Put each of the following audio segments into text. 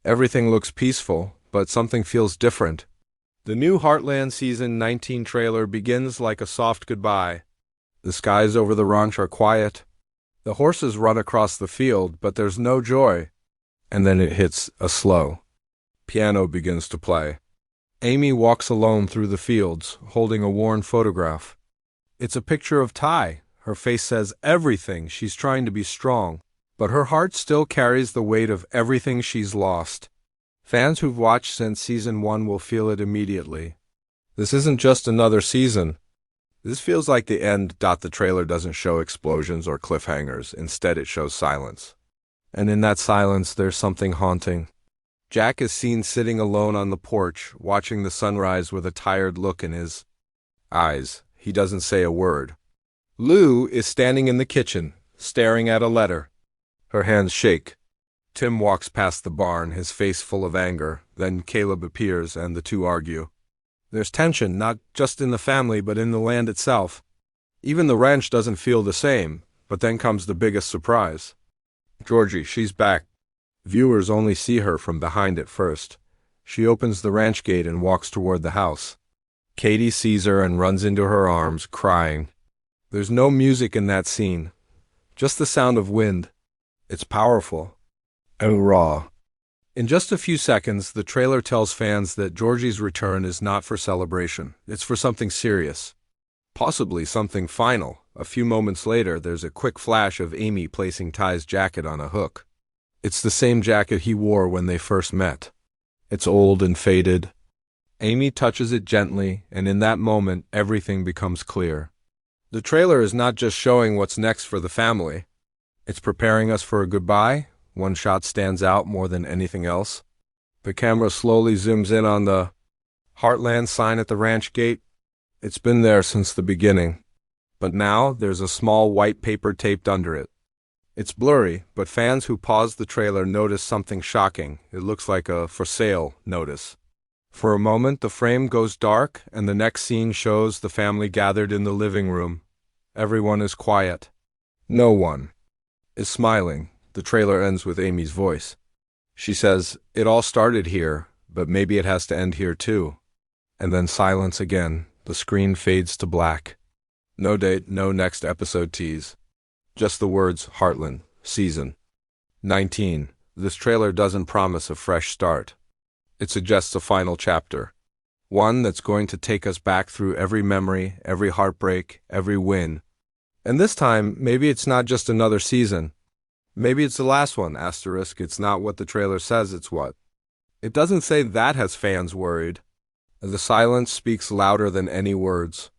Everything looks peaceful, but something feels different. The new Heartland Season 19 trailer begins like a soft goodbye. The skies over the ranch are quiet. The horses run across the field, but there's no joy. And then it hits a slow. Piano begins to play. Amy walks alone through the fields, holding a worn photograph. It's a picture of Ty. Her face says everything. She's trying to be strong, but her heart still carries the weight of everything she's lost. Fans who've watched since Season 1 will feel it immediately. This isn't just another season. This feels like the end. The trailer doesn't show explosions or cliffhangers. Instead, it shows silence. And in that silence, there's something haunting. Jack is seen sitting alone on the porch, watching the sunrise with a tired look in his eyes. He doesn't say a word. Lou is standing in the kitchen, staring at a letter. Her hands shake. Tim walks past the barn, his face full of anger. Then Caleb appears, and the two argue. There's tension, not just in the family, but in the land itself. Even the ranch doesn't feel the same, but then comes the biggest surprise. Georgie, she's back. Viewers only see her from behind at first. She opens the ranch gate and walks toward the house. Katie sees her and runs into her arms, crying. There's no music in that scene, just the sound of wind. It's powerful and raw. In just a few seconds, the trailer tells fans that Georgie's return is not for celebration. It's for something serious, possibly something final. A few moments later, there's a quick flash of Amy placing Ty's jacket on a hook. It's the same jacket he wore when they first met. It's old and faded. Amy touches it gently, and in that moment, everything becomes clear. The trailer is not just showing what's next for the family. It's preparing us for a goodbye. One shot stands out more than anything else. The camera slowly zooms in on the Heartland sign at the ranch gate. It's been there since the beginning. But now there's a small white paper taped under it. It's blurry, but fans who pause the trailer notice something shocking. It looks like a for sale notice. For a moment, the frame goes dark, and the next scene shows the family gathered in the living room. Everyone is quiet. No one is smiling. The trailer ends with Amy's voice. She says, "It all started here, but maybe it has to end here too." And then silence again. The screen fades to black. No date, no next episode tease. Just the words Heartland, Season 19. This trailer doesn't promise a fresh start. It suggests a final chapter. One that's going to take us back through every memory, every heartbreak, every win. And this time, maybe it's not just another season. Maybe it's the last one, asterisk. It's not what the trailer says it's what. It doesn't say that has fans worried. The silence speaks louder than any words.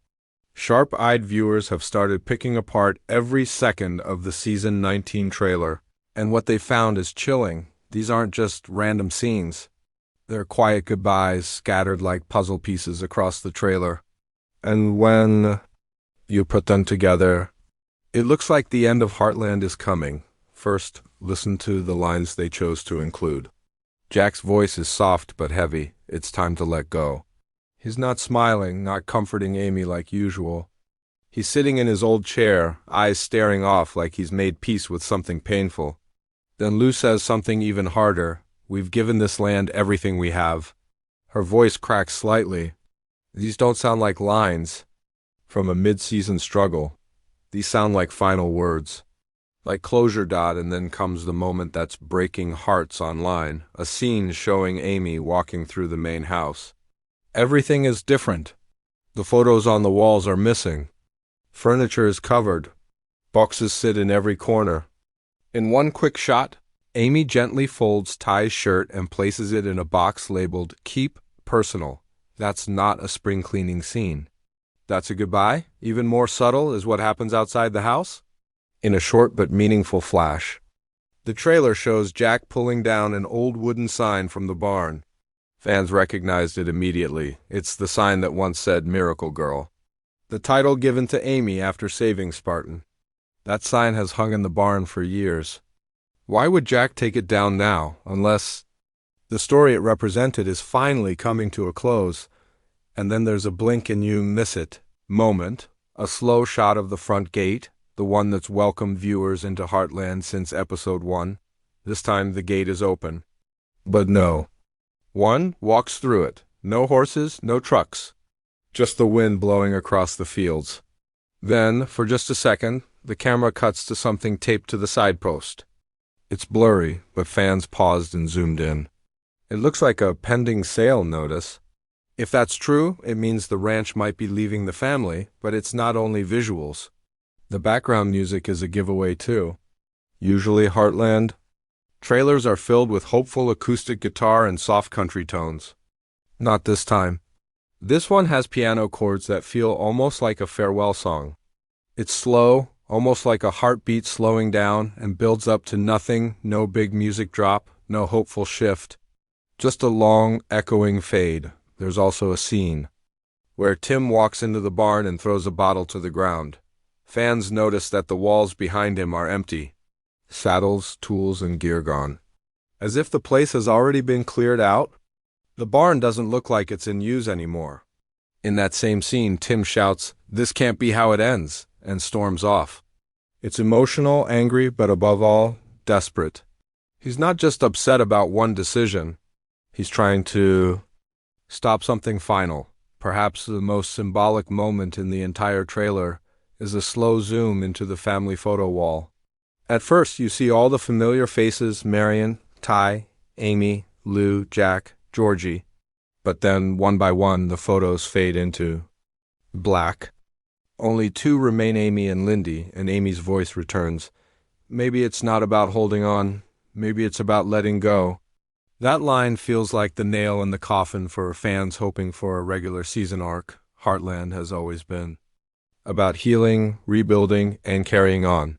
Sharp-eyed viewers have started picking apart every second of the Season 19 trailer, and what they found is chilling. These aren't just random scenes. They're quiet goodbyes scattered like puzzle pieces across the trailer. And when you put them together, it looks like the end of Heartland is coming. First, listen to the lines they chose to include. Jack's voice is soft but heavy. It's time to let go. He's not smiling, not comforting Amy like usual. He's sitting in his old chair, eyes staring off like he's made peace with something painful. Then Lou says something even harder. We've given this land everything we have. Her voice cracks slightly. These don't sound like lines from a mid-season struggle. These sound like final words. Like closure. And then comes the moment that's breaking hearts online. A scene showing Amy walking through the main house. Everything is different. The photos on the walls are missing. Furniture is covered. Boxes sit in every corner. In one quick shot, Amy gently folds Ty's shirt and places it in a box labeled Keep Personal. That's not a spring cleaning scene. That's a goodbye. Even more subtle is what happens outside the house. In a short but meaningful flash, the trailer shows Jack pulling down an old wooden sign from the barn. Fans recognized it immediately. It's the sign that once said Miracle Girl, the title given to Amy after saving Spartan. That sign has hung in the barn for years. Why would Jack take it down now, unless the story it represented is finally coming to a close? And then there's a blink and you miss it moment, a slow shot of the front gate, the one that's welcomed viewers into Heartland since episode 1. This time the gate is open. But no. One walks through it. No horses, no trucks. Just the wind blowing across the fields. Then, for just a second, the camera cuts to something taped to the side post. It's blurry, but fans paused and zoomed in. It looks like a pending sale notice. If that's true, it means the ranch might be leaving the family, but it's not only visuals. The background music is a giveaway too. Usually Heartland. Trailers are filled with hopeful acoustic guitar and soft country tones. Not this time. This one has piano chords that feel almost like a farewell song. It's slow, almost like a heartbeat slowing down, and builds up to nothing, no big music drop, no hopeful shift. Just a long, echoing fade. There's also a scene where Tim walks into the barn and throws a bottle to the ground. Fans notice that the walls behind him are empty. Saddles, tools, and gear gone. As if the place has already been cleared out. The barn doesn't look like it's in use anymore. In that same scene, Tim shouts, "This can't be how it ends," and storms off. It's emotional, angry, but above all, desperate. He's not just upset about one decision. He's trying to stop something final. Perhaps the most symbolic moment in the entire trailer is a slow zoom into the family photo wall. At first, you see all the familiar faces: Marion, Ty, Amy, Lou, Jack, Georgie. But then, one by one, the photos fade into black. Only two remain: Amy and Lindy, and Amy's voice returns. Maybe it's not about holding on. Maybe it's about letting go. That line feels like the nail in the coffin for fans hoping for a regular season arc. Heartland has always been about healing, rebuilding, and carrying on.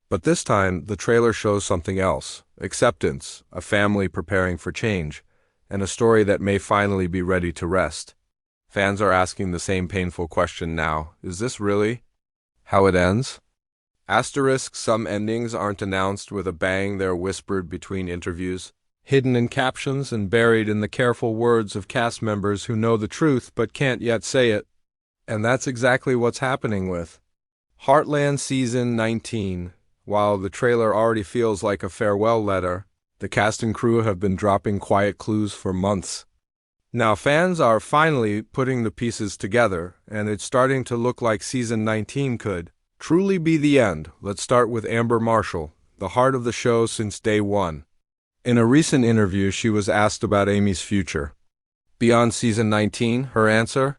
But this time, the trailer shows something else: acceptance, a family preparing for change, and a story that may finally be ready to rest. Fans are asking the same painful question now: is this really how it ends? Asterisk, some endings aren't announced with a bang, they're whispered between interviews, hidden in captions and buried in the careful words of cast members who know the truth but can't yet say it. And that's exactly what's happening with Heartland Season 19. While the trailer already feels like a farewell letter, the cast and crew have been dropping quiet clues for months. Now fans are finally putting the pieces together, and it's starting to look like Season 19 could truly be the end. Let's start with Amber Marshall, the heart of the show since day one. In a recent interview, she was asked about Amy's future. Beyond Season 19, her answer: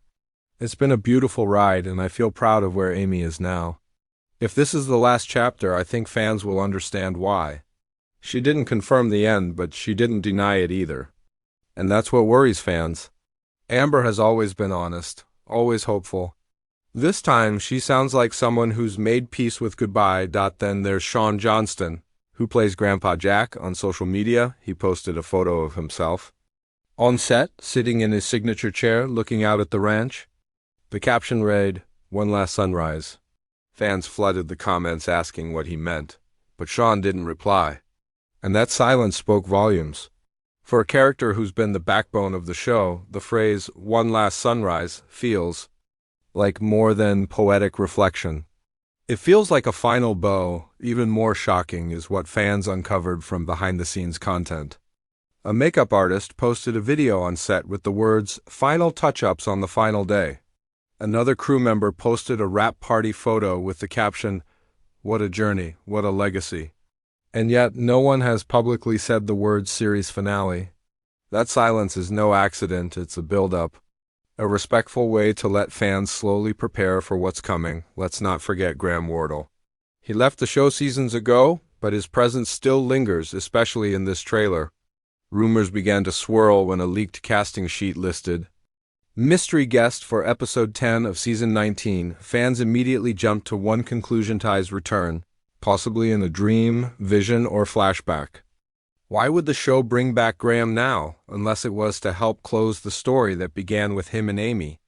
"It's been a beautiful ride, and I feel proud of where Amy is now. If this is the last chapter, I think fans will understand why." She didn't confirm the end, but she didn't deny it either. And that's what worries fans. Amber has always been honest, always hopeful. This time, she sounds like someone who's made peace with goodbye. Then there's Sean Johnston, who plays Grandpa Jack. On social media, he posted a photo of himself on set, sitting in his signature chair, looking out at the ranch. The caption read, "One last sunrise." Fans flooded the comments asking what he meant, but Sean didn't reply. And that silence spoke volumes. For a character who's been the backbone of the show, the phrase "one last sunrise" feels like more than poetic reflection. It feels like a final bow. Even more shocking is what fans uncovered from behind-the-scenes content. A makeup artist posted a video on set with the words "final touch-ups on the final day." Another crew member posted a wrap party photo with the caption, "What a journey, what a legacy." And yet, no one has publicly said the word series finale. That silence is no accident, it's a build-up. A respectful way to let fans slowly prepare for what's coming. Let's not forget Graham Wardle. He left the show seasons ago, but his presence still lingers, especially in this trailer. Rumors began to swirl when a leaked casting sheet listed mystery guest for episode 10 of season 19. Fans immediately jumped to one conclusion: Ty's return, possibly in a dream, vision, or flashback. Why would the show bring back Graham now, unless it was to help close the story that began with him and Amy?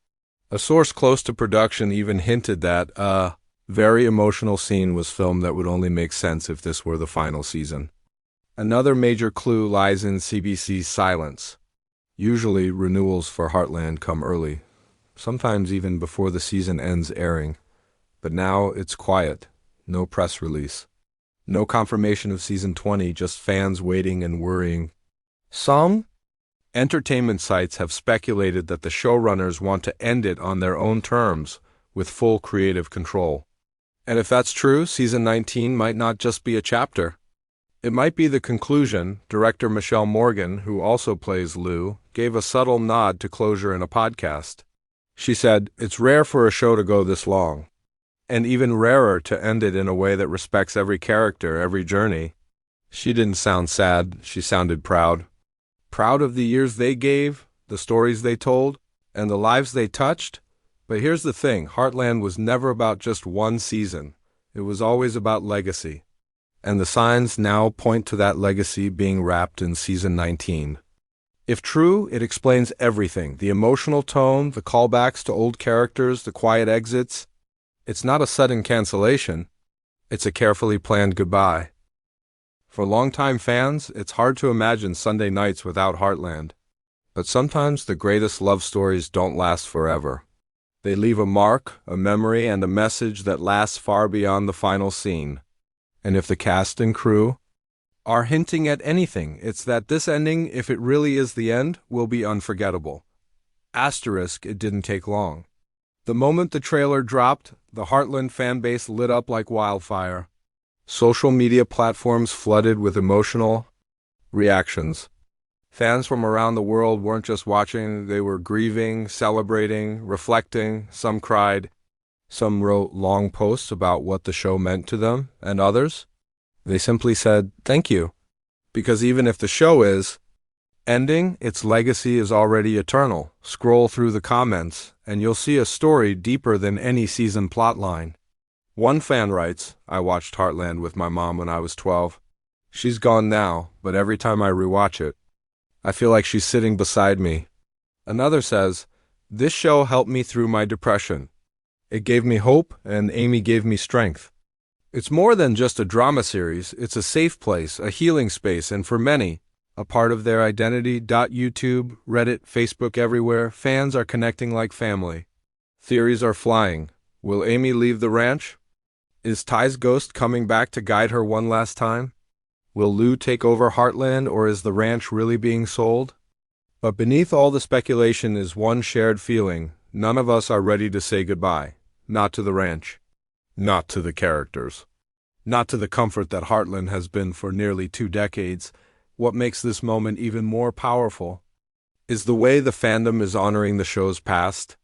A source close to production even hinted that a very emotional scene was filmed that would only make sense if this were the final season. Another major clue lies in CBC's silence. Usually, renewals for Heartland come early, sometimes even before the season ends airing. But now it's quiet. No press release. No confirmation of season 20, just fans waiting and worrying. Some entertainment sites have speculated that the showrunners want to end it on their own terms, with full creative control. And if that's true, season 19 might not just be a chapter. It might be the conclusion. Director Michelle Morgan, who also plays Lou, gave a subtle nod to closure in a podcast. She said, "It's rare for a show to go this long, and even rarer to end it in a way that respects every character, every journey." She didn't sound sad, she sounded proud. Proud of the years they gave, the stories they told, and the lives they touched. But here's the thing, Heartland was never about just one season. It was always about legacy. And the signs now point to that legacy being wrapped in season 19. If true, it explains everything. The emotional tone, the callbacks to old characters, the quiet exits. It's not a sudden cancellation. It's a carefully planned goodbye. For longtime fans, it's hard to imagine Sunday nights without Heartland. But sometimes the greatest love stories don't last forever. They leave a mark, a memory, and a message that lasts far beyond the final scene. And if the cast and crew are hinting at anything, it's that this ending, if it really is the end, will be unforgettable. Asterisk, it didn't take long. The moment the trailer dropped, the Heartland fanbase lit up like wildfire. Social media platforms flooded with emotional reactions. Fans from around the world weren't just watching, they were grieving, celebrating, reflecting. Some cried. Some wrote long posts about what the show meant to them, and others, they simply said, "Thank you." Because even if the show is ending, its legacy is already eternal. Scroll through the comments, and you'll see a story deeper than any season plotline. One fan writes, "I watched Heartland with my mom when I was 12. She's gone now, but every time I rewatch it, I feel like she's sitting beside me." Another says, "This show helped me through my depression. It gave me hope, and Amy gave me strength." It's more than just a drama series. It's a safe place, a healing space, and for many, a part of their identity. YouTube, Reddit, Facebook, everywhere, fans are connecting like family. Theories are flying. Will Amy leave the ranch? Is Ty's ghost coming back to guide her one last time? Will Lou take over Heartland, or is the ranch really being sold? But beneath all the speculation is one shared feeling. None of us are ready to say goodbye. Not to the ranch. Not to the characters. Not to the comfort that Heartland has been for nearly 2 decades. What makes this moment even more powerful is the way the fandom is honoring the show's past.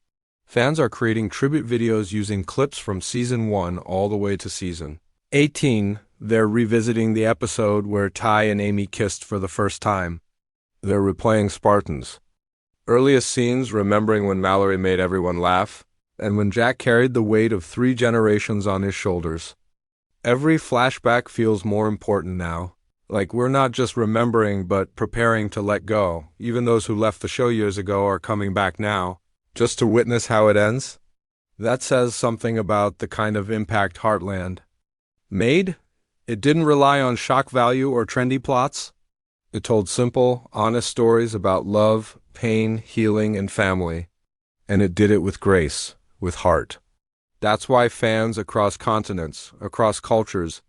Fans are creating tribute videos using clips from season 1 all the way to season 18. They're revisiting the episode where Ty and Amy kissed for the first time. They're replaying Spartans' earliest scenes, remembering when Mallory made everyone laugh, and when Jack carried the weight of 3 generations on his shoulders. Every flashback feels more important now. Like we're not just remembering, but preparing to let go. Even those who left the show years ago are coming back now, just to witness how it ends. That says something about the kind of impact Heartland made. It didn't rely on shock value or trendy plots. It told simple, honest stories about love, pain, healing, and family. And it did it with grace, with heart. That's why fans across continents, across cultures,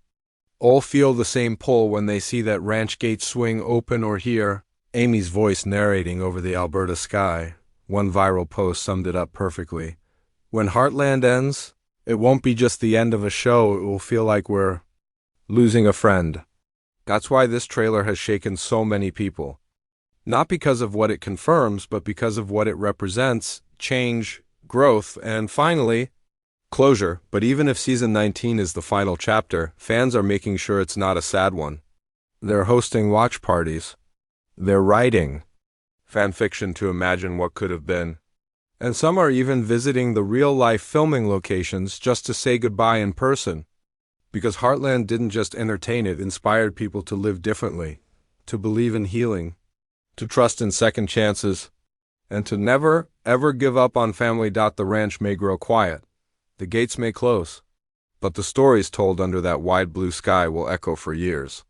all feel the same pull when they see that ranch gate swing open or hear Amy's voice narrating over the Alberta sky. One viral post summed it up perfectly. When Heartland ends, it won't be just the end of a show, it will feel like we're losing a friend. That's why this trailer has shaken so many people. Not because of what it confirms, but because of what it represents: change, growth, and finally, closure. But even if season 19 is the final chapter, fans are making sure it's not a sad one. They're hosting watch parties. They're writing fan fiction to imagine what could have been. And some are even visiting the real-life filming locations just to say goodbye in person. Because Heartland didn't just entertain, it inspired people to live differently, to believe in healing, to trust in second chances, and to never, ever give up on family. The ranch may grow quiet, the gates may close, but the stories told under that wide blue sky will echo for years.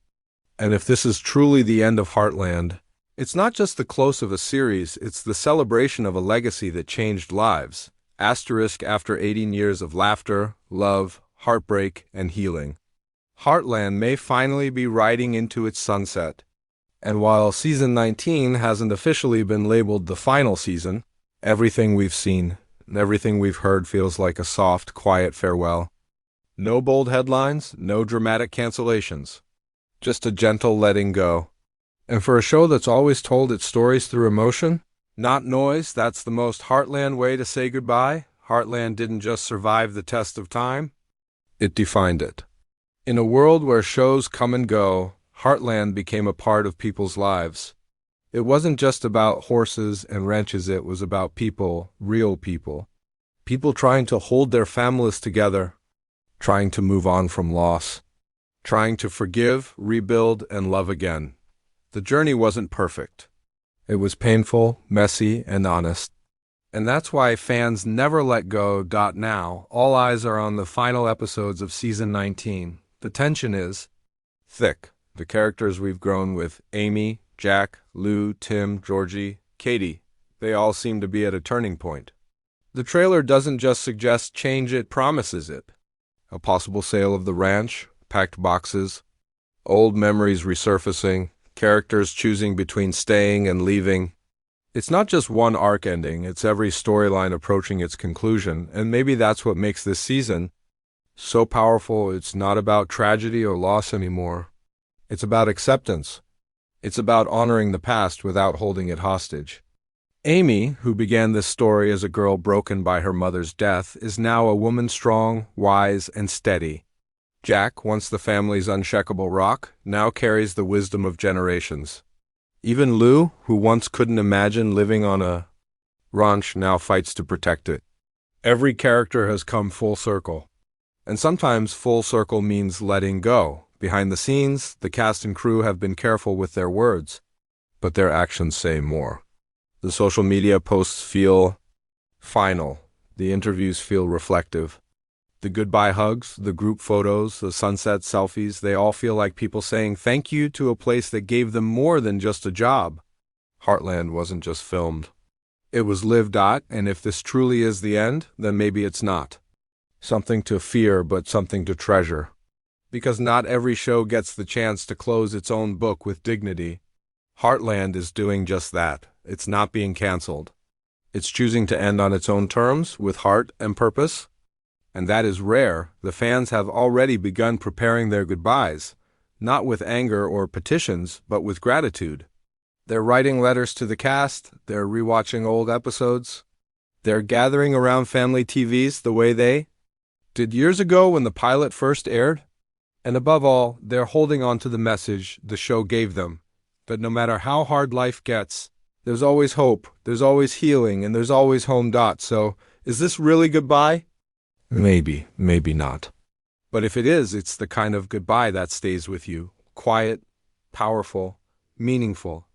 And if this is truly the end of Heartland, it's not just the close of a series, it's the celebration of a legacy that changed lives. Asterisk, after 18 years of laughter, love, heartbreak, and healing, Heartland may finally be riding into its sunset. And while season 19 hasn't officially been labeled the final season, everything we've seen and everything we've heard feels like a soft, quiet farewell. No bold headlines, no dramatic cancellations. Just a gentle letting go. And for a show that's always told its stories through emotion, not noise, that's the most Heartland way to say goodbye. Heartland didn't just survive the test of time, it defined it. In a world where shows come and go, Heartland became a part of people's lives. It wasn't just about horses and ranches, it was about people, real people. People trying to hold their families together, trying to move on from loss, trying to forgive, rebuild, and love again. The journey wasn't perfect. It was painful, messy, and honest. And that's why fans never let go. Now, all eyes are on the final episodes of season 19. The tension is thick. The characters we've grown with, Amy, Jack, Lou, Tim, Georgie, Katie, they all seem to be at a turning point. The trailer doesn't just suggest change, it promises it. A possible sale of the ranch, packed boxes, old memories resurfacing, characters choosing between staying and leaving. It's not just one arc ending, it's every storyline approaching its conclusion, and maybe that's what makes this season so powerful. It's not about tragedy or loss anymore. It's about acceptance. It's about honoring the past without holding it hostage. Amy, who began this story as a girl broken by her mother's death, is now a woman strong, wise, and steady. Jack, once the family's unshakable rock, now carries the wisdom of generations. Even Lou, who once couldn't imagine living on a ranch, now fights to protect it. Every character has come full circle. And sometimes full circle means letting go. Behind the scenes, the cast and crew have been careful with their words, but their actions say more. The social media posts feel final. The interviews feel reflective. The goodbye hugs, the group photos, the sunset selfies, they all feel like people saying thank you to a place that gave them more than just a job. Heartland wasn't just filmed. It was lived. And if this truly is the end, then maybe it's not. Something to fear, but something to treasure. Because not every show gets the chance to close its own book with dignity. Heartland is doing just that. It's not being canceled. It's choosing to end on its own terms, with heart and purpose. And that is rare. The fans have already begun preparing their goodbyes, not with anger or petitions, but with gratitude. They're writing letters to the cast, they're rewatching old episodes, they're gathering around family TVs the way they did years ago when the pilot first aired. And above all, they're holding on to the message the show gave them, that no matter how hard life gets, there's always hope, there's always healing, and there's always home. So, is this really goodbye? Maybe, maybe not. But if it is, it's the kind of goodbye that stays with you. Quiet, powerful, meaningful.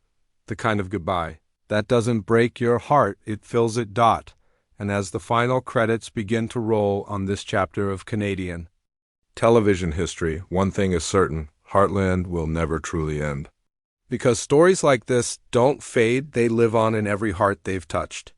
The kind of goodbye that doesn't break your heart, it fills it. And as the final credits begin to roll on this chapter of Canadian television history, one thing is certain: Heartland will never truly end. Because stories like this don't fade, they live on in every heart they've touched.